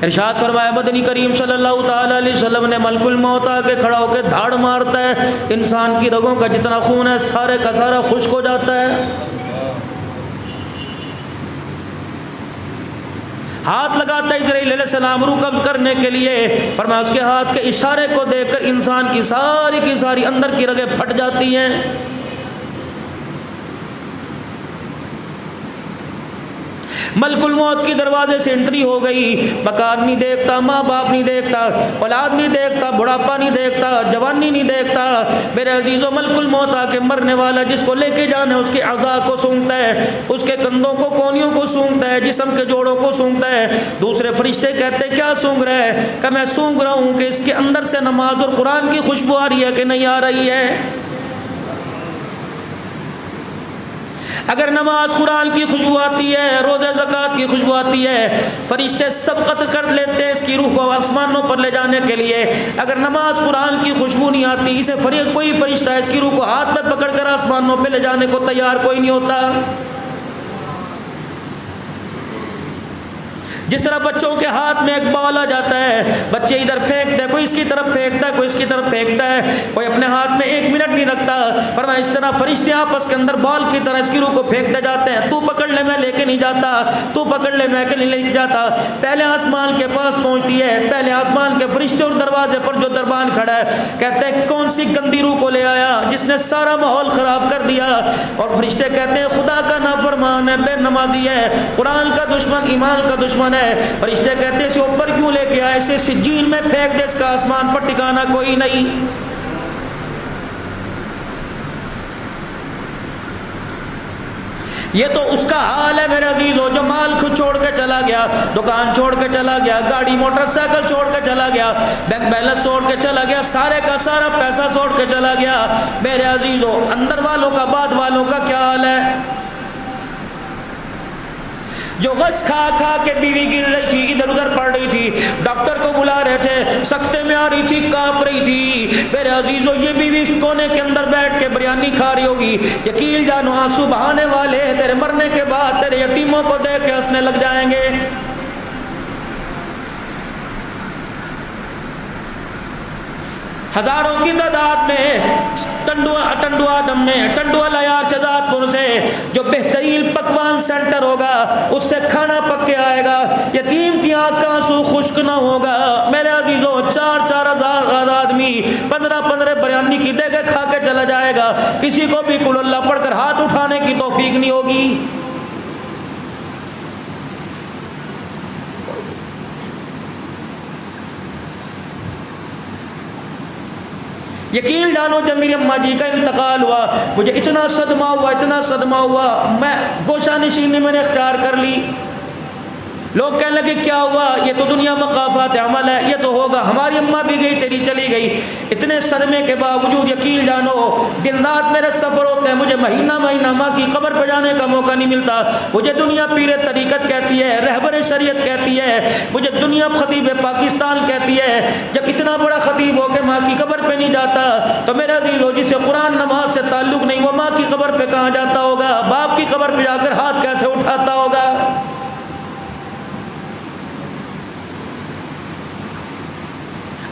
ارشاد فرمایا مدنی کریم صلی اللہ تعالی علیہ وسلم نے ملک الموت آ کے کھڑا ہو کے دھاڑ مارتا ہے، انسان کی رگوں کا جتنا خون ہے سارے کا سارا خشک ہو جاتا ہے۔ ہاتھ لگاتا ہے جبرائیل علیہ السلام روح قبض کرنے کے لیے، فرمایا اس کے ہاتھ کے اشارے کو دیکھ کر انسان کی ساری اندر کی رگیں پھٹ جاتی ہیں۔ ملک الموت کی دروازے سے انٹری ہو گئی، مکان نہیں دیکھتا، ماں باپ نہیں دیکھتا، اولاد نہیں دیکھتا، بڑھاپا نہیں دیکھتا، جوانی نہیں دیکھتا۔ میرے عزیزو ملک الموت آ کے مرنے والا جس کو لے کے جانا ہے اس کے اعضاء کو سونگتا ہے، اس کے کندھوں کو کونیوں کو سونگتا ہے، جسم کے جوڑوں کو سونگتا ہے۔ دوسرے فرشتے کہتے ہیں کیا سونگ رہا ہے؟ کہ میں سونگ رہا ہوں کہ اس کے اندر سے نماز اور قرآن کی خوشبو آ رہی ہے کہ نہیں آ رہی ہے۔ اگر نماز قرآن کی خوشبو آتی ہے، روزہ زکوٰۃ کی خوشبو آتی ہے، فرشتے سبقت کر لیتے ہیں اس کی روح کو آسمانوں پر لے جانے کے لیے۔ اگر نماز قرآن کی خوشبو نہیں آتی، اسے کوئی فرشتہ اس کی روح کو ہاتھ میں پکڑ کر آسمانوں پہ لے جانے کو تیار کوئی نہیں ہوتا۔ جس طرح بچوں کے ہاتھ میں ایک بال آ جاتا ہے، بچے ادھر پھینکتے ہیں، کوئی اس کی طرف پھینکتا ہے، کوئی اس کی طرف پھینکتا ہے، کوئی اپنے ہاتھ میں 1 منٹ نہیں رکھتا۔ فرمایا اس طرح فرشتے آپس کے اندر بال کی طرح اس کی روح کو پھینکتے جاتے ہیں، تو پکڑ لے میں لے کے نہیں جاتا، تو پکڑ لے میں کے نہیں لے کے جاتا۔ پہلے آسمان کے پاس پہنچتی ہے، پہلے آسمان کے فرشتے اور دروازے پر جو دربان کھڑا ہے کہتے ہیں کون سی گندی روح کو لے آیا جس نے سارا ماحول خراب کر دیا۔ اور فرشتے کہتے ہیں خدا کا نافرمان ہے، بے نمازی ہے، قرآن کا دشمن، ایمان کا دشمن ہے۔ فرشتے کہتے ہیں اسے اوپر کیوں لے کے آئے، اسے سجین میں پھینک دے، اس کا آسمان پر ٹھکانا کوئی نہیں۔ یہ تو اس کا حال ہے میرے عزیزو جو مال خود چھوڑ کے چلا گیا، دکان چھوڑ کے چلا گیا، گاڑی موٹر سائیکل چھوڑ کے چلا گیا، بینک بیلنس چھوڑ کے چلا گیا، سارے کا سارا پیسہ چھوڑ کے چلا گیا۔ میرے عزیزو اندر والوں کا بعد والوں کا کیا حال ہے؟ جو غش کھا کھا کے بیوی گر رہی تھی، ادھر ادھر پڑ رہی تھی، ڈاکٹر کو بلا رہے تھے، سکتے میں آ رہی تھی، کانپ رہی تھی، میرے عزیزو یہ بیوی کونے کے اندر بیٹھ کے بریانی کھا رہی ہوگی۔ یقین جانو آنسو بہانے والے تیرے مرنے کے بعد تیرے یتیموں کو دیکھ کے ہنسنے لگ جائیں گے۔ ہزاروں کی تعداد میں ٹنڈو آدم میں ٹنڈو العیار شہزاد پور سے جو بہترین پکوان سینٹر ہوگا اس سے کھانا پک کے آئے گا، یتیم کی آنکھ کا آنسو خشک نہ ہوگا۔ میرے عزیزو 4-4 ہزار آدمی 15 بریانی کی دیگیں کھا کے چلا جائے گا، کسی کو بھی قل اللہ پڑھ کر ہاتھ اٹھانے کی توفیق نہیں ہوگی۔ یقین جانو جب میری اماں جی کا انتقال ہوا مجھے اتنا صدمہ ہوا، میں گوشہ نشینی میں نے اختیار کر لی۔ لوگ کہنے لگے کیا ہوا؟ یہ تو دنیا مقافات عمل ہے، یہ تو ہوگا، ہماری اماں بھی گئی تیری چلی گئی۔ اتنے صدمے کے باوجود یقین جانو دن رات میرے سفر ہوتے ہیں، مجھے مہینہ ماں کی قبر پہ جانے کا موقع نہیں ملتا۔ مجھے دنیا پیر طریقت کہتی ہے، رہبر شریعت کہتی ہے، مجھے دنیا خطیب پاکستان کہتی ہے۔ جب اتنا بڑا خطیب ہو کے ماں کی قبر پہ نہیں جاتا تو میرے عزیزو جسے قرآن نماز سے تعلق نہیں وہ ماں کی قبر پہ کہاں جاتا ہوگا؟ باپ کی قبر پہ جا کر ہاتھ کیسے اٹھاتا ہوگا؟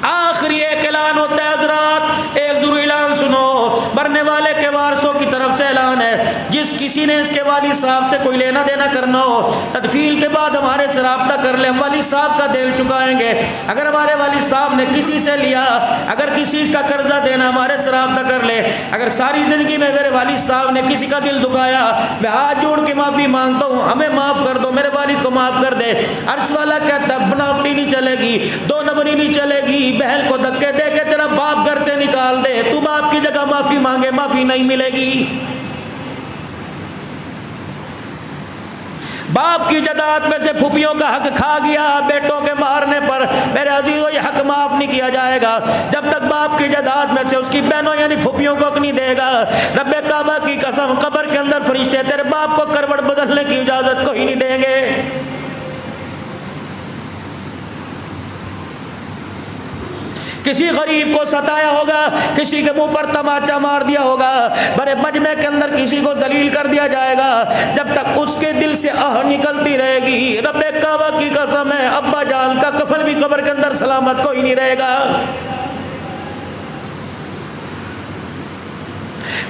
آخری ایک اعلان ہوتا ہے حضرات، ایک ضرور اعلان سنو، مرنے والے کے وارثوں کی طرف سے اعلان ہے، جس کسی نے اس کے والد صاحب سے کوئی لینا دینا کرنا ہو تدفین کے بعد ہمارے سے رابطہ کر لے، ہم والد صاحب کا دل چکائیں گے۔ اگر ہمارے والد صاحب نے کسی سے لیا، اگر کسی کا قرضہ دینا ہمارے سے رابطہ کر لے، اگر ساری زندگی میں میرے والد صاحب نے کسی کا دل دکھایا، میں ہاتھ جوڑ کے معافی مانگتا ہوں، ہمیں معاف کر دو، میرے والد کو معاف کر دے۔ عرش والا کہتا ہے بناوٹی نہیں چلے گی، 2 نمبری نہیں چلے گی، بہن کو دھکے دے کے تیرا باپ گھر سے نکال دے، تو باپ کی جگہ معافی مانگے، معافی نہیں ملے گی۔ باپ کی جائیداد میں سے پھوپھیوں کا حق کھا گیا بیٹوں کے مارنے پر، میرے عزیزو یہ حق معاف نہیں کیا جائے گا جب تک باپ کی جائیداد میں سے اس کی بہنوں یعنی پھوپھیوں کو حق نہیں دے گا۔ رب کعبہ کی قسم قبر کے اندر فرشتے تیرے باپ کو کروٹ بدلنے کی اجازت کوئی نہیں دیں گے۔ کسی غریب کو ستایا ہوگا، کسی کے منہ پر تماچا مار دیا ہوگا، بڑے مجمع کے اندر کسی کو ذلیل کر دیا جائے گا، جب تک اس کے دل سے آہ نکلتی رہے گی، رب کعبہ کی قسم ہے ابا جان کا کفن بھی قبر کے اندر سلامت کوئی نہیں رہے گا۔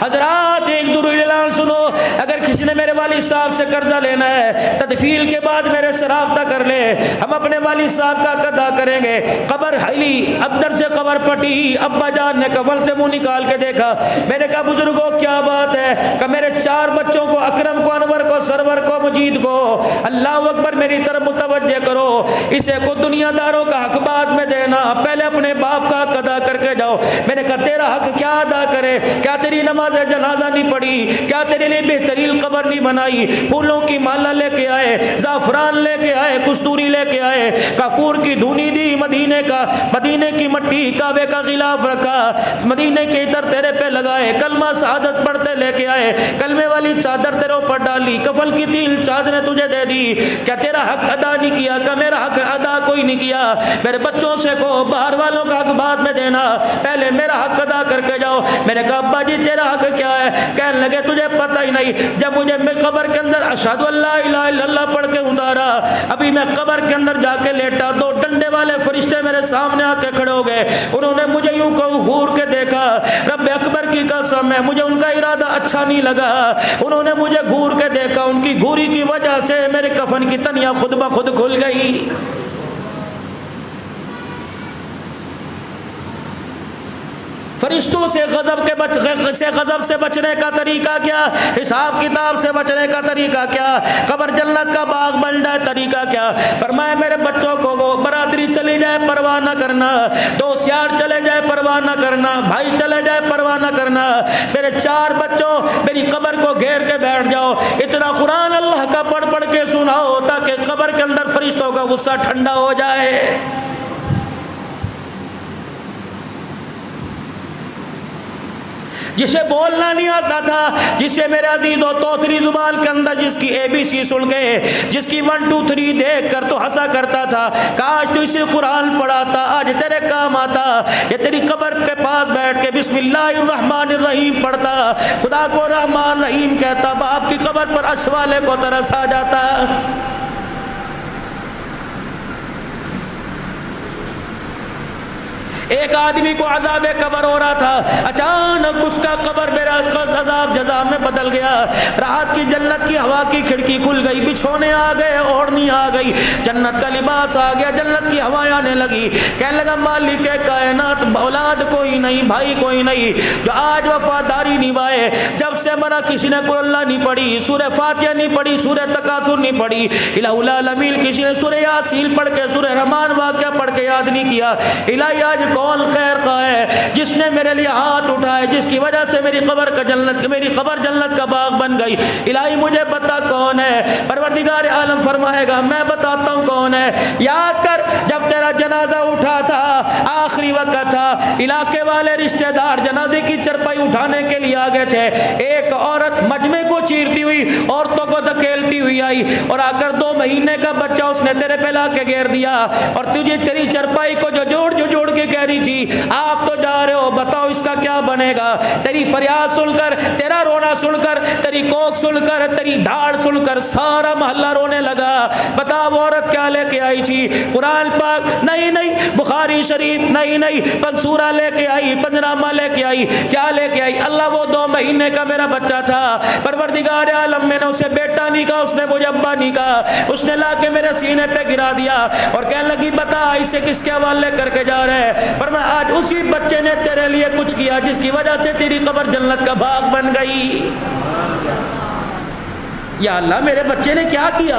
حضرات ایک ضروری اعلان سنو، اگر کسی نے میرے والد صاحب سے قرضہ لینا ہے تدفین کے بعد میرے سے رابطہ کر لے، ہم اپنے والد صاحب کا ادا کریں گے۔ قبر ہلی اندر سے قبر پٹی، ابا جان نے کفن سے منہ نکال کے دیکھا، میں نے کہا بزرگوں کیا بات ہے؟ کہ میرے 4 بچوں کو، اکرم کو، انور کو، سرور کو، مجید کو، اللہ اکبر میری طرف متوجہ کرو، اسے کو دنیا داروں کا حق بعد میں دینا، پہلے اپنے باپ کا حق ادا کر کے جاؤ۔ میں نے کہا تیرا حق کیا ادا کرے؟ کیا تیری نماز جنازہ نہیں پڑھی؟ کیا تیرے لیے بہترین قبر نہیں بنائی؟ پھولوں کی مالا لے کے آئے، زعفران لے کے آئے، کستوری لے کے آئے، کافور کی دھونی دی، مدینے کی مٹی کعبے کا غلاف رکھا، مدینے کے عطر تیرے پہ لگائے، کلمہ شہادت پڑھتے لے کے آئے، کلمے والی چادر تیرے اوپر ڈالی، کفن کی 3 چادریں تجھے دے دی۔ کیا تیرا حق ادا نہیں کیا؟ کہ میرا حق ادا کوئی نہیں کیا۔ میرے بچوں سے کو باہر والوں کا حق بعد میں دینا، پہلے میرا حق ادا کر کے جاؤ۔ میں نے کہا ابا جی تیرا حق کیا ہے؟ کہنے لگے تجھے پتہ ہی نہیں، جب مجھے میں قبر کے اندر اشہد ان لا الہ الا اللہ پڑھ کے اتارا، ابھی میں قبر کے اندر جا کے لیٹا، 2 ڈنڈے والے فرشتے میرے سامنے آ کے کھڑے ہو گئے، انہوں نے مجھے یوں گھور کے دیکھا، رب اکبر کی قسم ہے مجھے ان کا ارادہ اچھا نہیں لگا، انہوں نے مجھے گھور کے دیکھا، ان کی گھوری کی وجہ سے میرے کفن کی تنیاں خود بخود کھل گئی۔ فرشتوں سے غضب سے بچنے کا طریقہ کیا؟ حساب کتاب سے بچنے کا طریقہ کیا؟ قبر جنت کا باغ بن جائے طریقہ کیا؟ فرمایا میرے بچوں کو برادری چلی جائے پرواہ نہ کرنا، دوست یار چلے جائے پرواہ نہ کرنا، بھائی چلے جائے پرواہ نہ کرنا، میرے 4 بچوں میری قبر کو گھیر کے بیٹھ جاؤ، اتنا قرآن اللہ کا پڑھ کے سناؤ تاکہ قبر کے اندر فرشتوں کا غصہ ٹھنڈا ہو جائے۔ جسے بولنا نہیں آتا تھا، جسے میرے عزیزوں توتری زبان کے اندر جس کی ABC سن کے، جس کی 1 2 3 دیکھ کر تو ہنسا کرتا تھا، کاش تو اسے قرآن پڑھاتا، آج تیرے کام آتا، یہ تیری قبر کے پاس بیٹھ کے بسم اللہ الرحمن الرحیم پڑھتا، خدا کو رحمان رحیم کہتا، باپ کی قبر پر عرش والے کو ترس آ جاتا۔ ایک آدمی کو عذاب قبر ہو رہا تھا، اچانک اس کا قبر میرا عذاب جزا میں بدل گیا، راحت کی جنت کی ہوا کی کھڑکی کھل گئی، بچھونے آ گئے، اوڑھنی آ گئی، جنت کا لباس آ گیا، جنت کی ہوائیں آنے لگی۔ کہنے لگا مالک کائنات اولاد کوئی نہیں، بھائی کوئی نہیں جو آج وفاداری نبھائے، جب سے مرا کسی نے قل اللہ نہیں پڑھی، سورہ فاتحہ نہیں پڑھی، سورہ تکاثر نہیں پڑھی، الہ العالمین کسی نے سورہ یاسین پڑھ کے، سورہ رحمان واقعہ پڑھ کے یاد نہیں کیا۔ الہی آج کون خیر خواہ ہے جس نے میرے لیے ہاتھ اٹھائے، جس کی وجہ سے میری قبر جنت کا باغ بن گئی؟ الہی مجھے بتا کون ہے؟ پروردگار عالم فرمائے گا میں بتاتا ہوں کون ہے۔ یاد کر جب تیرا جنازہ اٹھا تھا، آخری وقت تھا، علاقے والے رشتہ دار جنازے کی چرپائی اٹھانے کے لیے آگے تھے، ایک عورت مجمع کو چیرتی ہوئی عورتوں کو دھکیلتی ہوئی آئی اور آ کر 2 مہینے کا بچہ اس نے تیرے پہ لا کے گھیر دیا، اور تجھے تیری چرپائی کو جو جوڑ کے کہہ رہی تھی آپ تو جا رہے ہو، بتاؤ اس کا کیا بنے گا؟ تیری فریاد سن کر، تیرا رونا سن کر، تیری کوک سن کر، تیری دھاڑ سن کر سارا محلہ رونے لگا۔ بتا وہ عورت کیا لے کے آئی تھی؟ قرآن پاک نہیں، بخاری شریف نہیں، پنسورہ لے کے آئی، پنجنامہ لے کے آئی، کیا لے کے آئی؟ اللہ وہ 2 مہینے کا میرا بچہ تھا، پروردگار عالم میں نے اسے بیٹا نہیں کہا، اس نے مجھے ابا نہیں کہا، اس نے لا کے میرے سینے پہ گرا دیا اور کہنے لگی بتا اسے کس کے حوالے کر کے جا رہے ہیں؟ فرمایا آج اسی بچے نے تیرے لیے کچھ کیا جس کی وجہ سے تیری قبر جنت کا باغ بن گئی۔ یا اللہ میرے بچے نے کیا کیا؟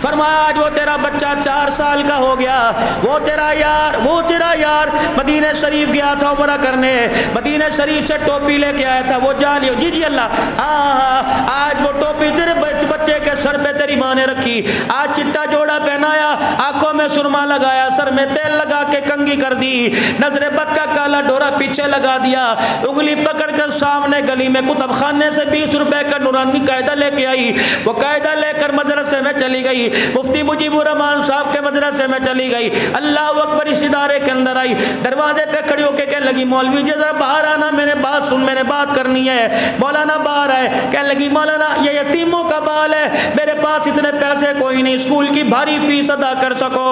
فرمایا آج وہ تیرا بچہ 4 سال کا ہو گیا، وہ تیرا یار مدینہ شریف گیا تھا عمرہ کرنے، مدینہ شریف سے ٹوپی لے کے آیا تھا، وہ جا لیو جی اللہ، ہاں آج وہ ٹوپی تیرے بچے کے سر پہ تیری ماں نے رکھی، آج چٹا جوڑا پہنایا، آنکھوں میں سرما لگایا، سر میں تیل لگا کے کنگھی کر دی، نظر بد کا کالا ڈورا پیچھے لگا دیا، انگلی پکڑ کر سامنے گلی میں کتب خانے سے 20 روپے کا نورانی قاعدہ لے کے آئی، وہ قاعدہ لے کر مدرسے میں چلی گئی، مفتی مجیب الرحمان صاحب کے مدرسے میں چلی گئی، اللہ اکبر، اس ادارے کے اندر آئی، دروازے پہ کھڑی ہو کے کہنے لگی مولوی جی ذرا باہر آنا، میرے بات سن، میں نے بات کرنی ہے۔ مولانا باہر آئے، کہنے لگی مولانا یہ یتیموں کا بال ہے، میرے پاس اتنے پیسے کوئی نہیں اسکول کی بھاری فیس ادا کر سکو۔